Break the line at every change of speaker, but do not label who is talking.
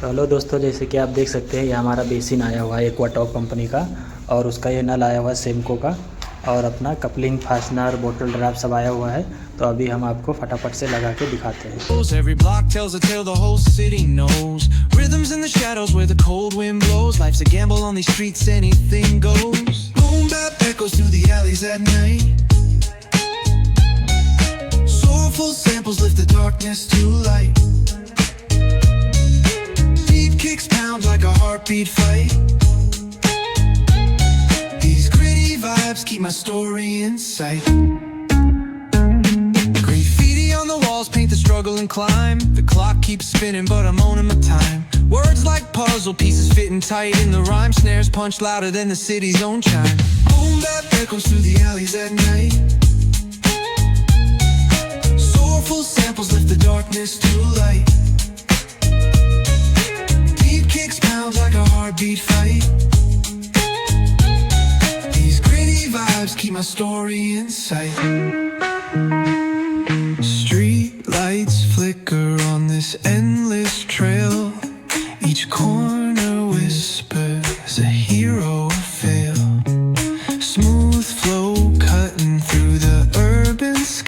तो हेलो दोस्तों, जैसे कि आप देख सकते हैं ये हमारा बेसिन आया हुआ है एक्वा कंपनी का, और उसका ये नल आया हुआ है सेमको का, और अपना कपलिंग फास्टनर बोतल ड्रैप सब आया हुआ है। तो अभी हम आपको फटाफट से लगा के दिखाते हैं।
Every block tells a tale the whole city knows. Rhythms in the shadows where the cold wind blows. Life's a gamble on these streets, anything goes. Boom bap echoes through the alleys at night. Soulful samples lift the darkness to light. Beat kicks pound like a heartbeat fight. These gritty vibes keep my story in sight. Graffiti on the walls paint the struggle and climb. The clock keeps spinning but I'm owning my time. Words like puzzle pieces fitting tight in the rhyme. Snares punch louder than the city's own chime. Boom bap echoes through the alleys at night. Soulful samples lift the darkness to light. Beat kicks pound like a heartbeat fight. These gritty vibes keep my story in sight. Street lights flicker on this end.